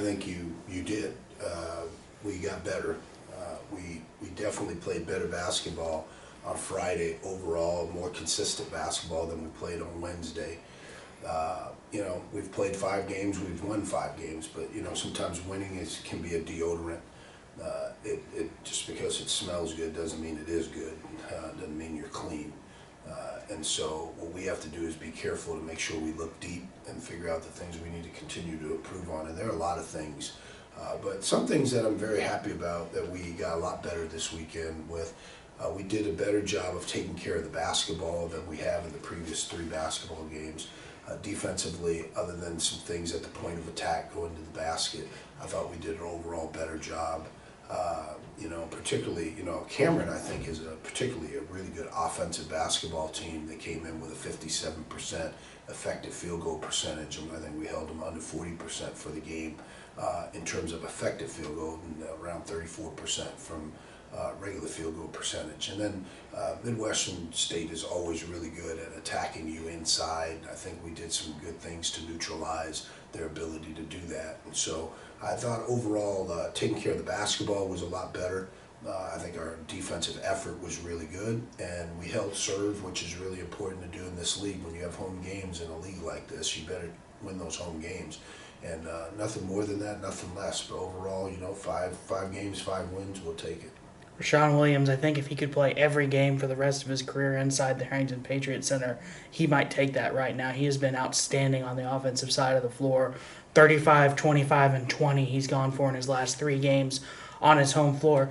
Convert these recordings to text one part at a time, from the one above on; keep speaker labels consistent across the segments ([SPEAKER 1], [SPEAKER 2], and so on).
[SPEAKER 1] I think you did. We got better. We definitely played better basketball on Friday overall, more consistent basketball than we played on Wednesday. We've played 5 games, we've won 5 games, but sometimes winning can be a deodorant. It just because it smells good doesn't mean it is good. Doesn't mean you're clean. And so what we have to do is be careful to make sure we look deep and figure out the things we need to continue to improve on. And there are a lot of things, but some things that I'm very happy about that we got a lot better this weekend with. We did a better job of taking care of the basketball than we have in the previous 3 basketball games. Defensively, other than some things at the point of attack going to the basket, I thought we did an overall better job. Particularly, Cameron, I think, is particularly a really good offensive basketball team. They came in with a 57% effective field goal percentage, and I think we held them under 40% for the game in terms of effective field goal, and around 34% from regular field goal percentage. And then Midwestern State is always really good at attacking you inside. I think we did some good things to neutralize their ability to do that. And so I thought overall taking care of the basketball was a lot better. I think our defensive effort was really good, and we held serve, which is really important to do in this league. When you have home games in a league like this, you better win those home games. And nothing more than that, nothing less. But overall, 5 games, 5 wins, we'll take it.
[SPEAKER 2] Rashawn Williams, I think if he could play every game for the rest of his career inside the Harrington Patriot Center, he might take that right now. He has been outstanding on the offensive side of the floor. 35, 25, and 20 he's gone for in his last 3 games on his home floor.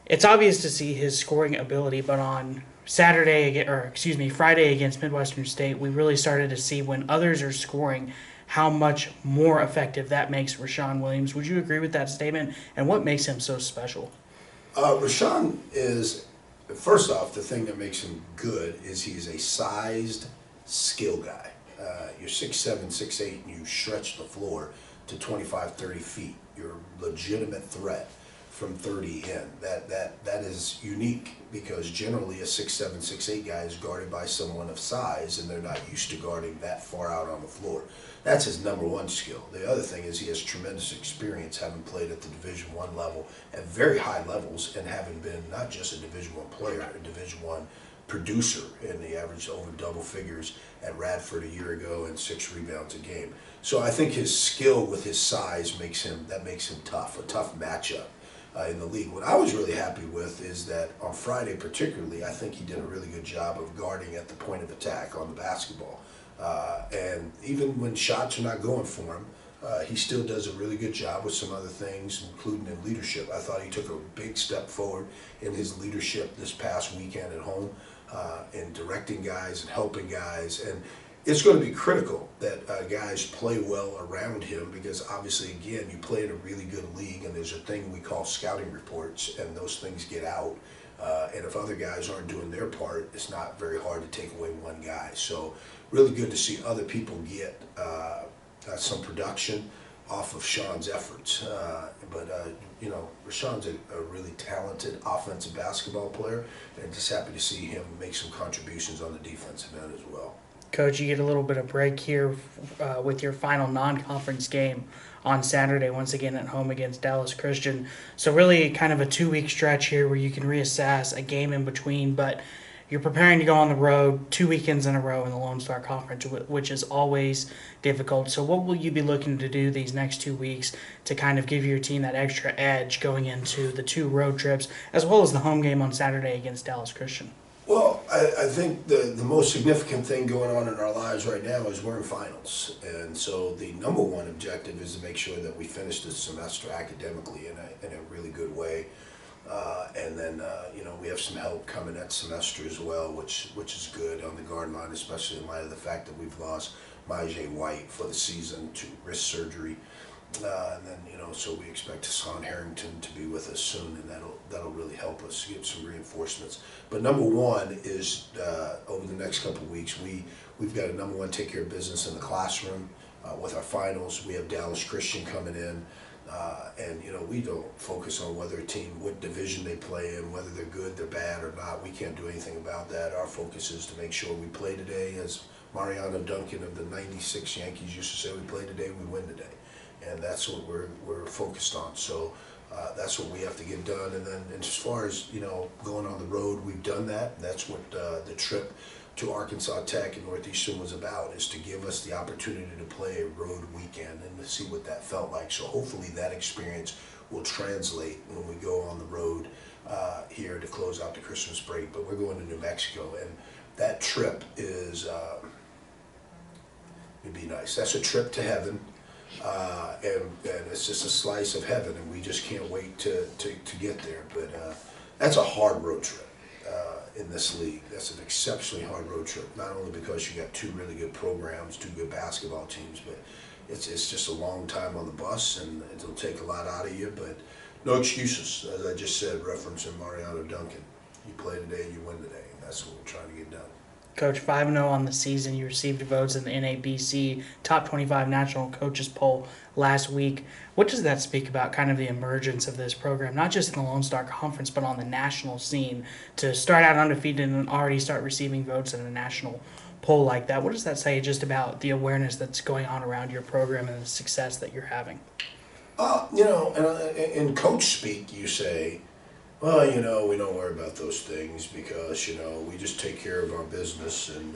[SPEAKER 2] It's obvious to see his scoring ability, but on Friday against Midwestern State, we really started to see when others are scoring how much more effective that makes Rashawn Williams. Would you agree with that statement? And what makes him so special?
[SPEAKER 1] Rashawn is, first off, the thing that makes him good is he's a sized skill guy. You're 6'7", 6'8", and you stretch the floor to 25, 30 feet. You're a legitimate threat from 30 in. That is unique because generally a 6'7", 6'8" guy is guarded by someone of size, and they're not used to guarding that far out on the floor. That's his number one skill. The other thing is he has tremendous experience, having played at the Division I level at very high levels, and having been not just a Division I player, a Division I producer, and he averaged over double figures at Radford a year ago and 6 rebounds a game. So I think his skill with his size makes him tough, a tough matchup in the league. What I was really happy with is that on Friday particularly, I think he did a really good job of guarding at the point of attack on the basketball. And even when shots are not going for him, he still does a really good job with some other things, including in leadership. I thought he took a big step forward in his leadership this past weekend at home, in directing guys and helping guys. And it's going to be critical that guys play well around him because obviously, again, you play in a really good league, and there's a thing we call scouting reports, and those things get out. And if other guys aren't doing their part, it's not very hard to take away one guy. So really good to see other people get some production off of Sean's efforts. But Rashawn's a really talented offensive basketball player, and just happy to see him make some contributions on the defensive end as well.
[SPEAKER 2] Coach, you get a little bit of break here with your final non-conference game on Saturday, once again at home against Dallas Christian. So really kind of a 2-week stretch here where you can reassess a game in between, but you're preparing to go on the road 2 weekends in a row in the Lone Star Conference, which is always difficult. So what will you be looking to do these next 2 weeks to kind of give your team that extra edge going into the 2 road trips, as well as the home game on Saturday against Dallas Christian?
[SPEAKER 1] Well, I think the most significant thing going on in our lives right now is we're in finals. And so the number one objective is to make sure that we finish this semester academically in a really good way. And then, we have some help coming that semester as well, which is good on the guard line, especially in light of the fact that we've lost Myjai White for the season to wrist surgery. And then, so we expect Hassan Harrington to be with us soon, and that'll really help us get some reinforcements. But number one is over the next couple of weeks, we've got to, number one, take care of business in the classroom with our finals. We have Dallas Christian coming in, and we don't focus on whether a team, what division they play in, whether they're good, they're bad, or not. We can't do anything about that. Our focus is to make sure we play today, as Mariano Duncan of the '96 Yankees used to say, we play today, we win today. and that's what we're focused on. So that's what we have to get done. And then as far as going on the road, we've done that. That's what the trip to Arkansas Tech and Northeastern was about, is to give us the opportunity to play a road weekend and to see what that felt like. So hopefully that experience will translate when we go on the road here to close out the Christmas break. But we're going to New Mexico, and that trip is it'd be nice. That's a trip to heaven, and it's just a slice of heaven, and we just can't wait to get there. But that's a hard road trip in this league. That's an exceptionally hard road trip, not only because you got two really good programs, two good basketball teams, but it's just a long time on the bus, and it'll take a lot out of you. But no excuses, as I just said, referencing Mariano Duncan. You play today, you win today, and that's what we're trying to get done.
[SPEAKER 2] Coach, 5-0 on the season. You received votes in the NABC Top 25 National Coaches Poll last week. What does that speak about kind of the emergence of this program, not just in the Lone Star Conference, but on the national scene, to start out undefeated and already start receiving votes in a national poll like that? What does that say just about the awareness that's going on around your program and the success that you're having?
[SPEAKER 1] In coach speak, you say, well, we don't worry about those things because, we just take care of our business, and,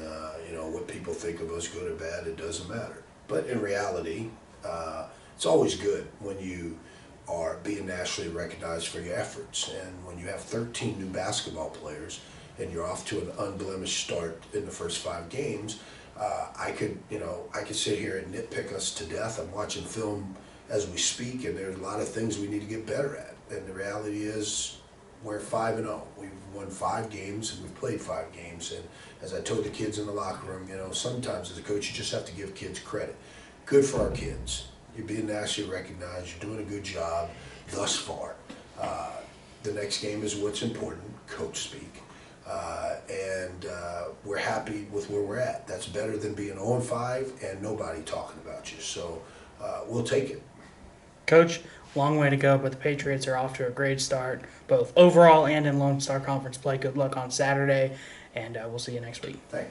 [SPEAKER 1] what people think of us, good or bad, it doesn't matter. But in reality, it's always good when you are being nationally recognized for your efforts. And when you have 13 new basketball players and you're off to an unblemished start in the first 5 games, I could sit here and nitpick us to death. I'm watching film as we speak, and there's a lot of things we need to get better at. And the reality is, we're 5-0. We've won 5 games, and we've played 5 games. And as I told the kids in the locker room, sometimes as a coach, you just have to give kids credit. Good for our kids. You're being nationally recognized. You're doing a good job thus far. The next game is what's important, coach speak. And we're happy with where we're at. That's better than being 0-5 and nobody talking about you. So we'll take it.
[SPEAKER 2] Coach, long way to go, but the Patriots are off to a great start, both overall and in Lone Star Conference play. Good luck on Saturday, and we'll see you next week.
[SPEAKER 1] Thanks.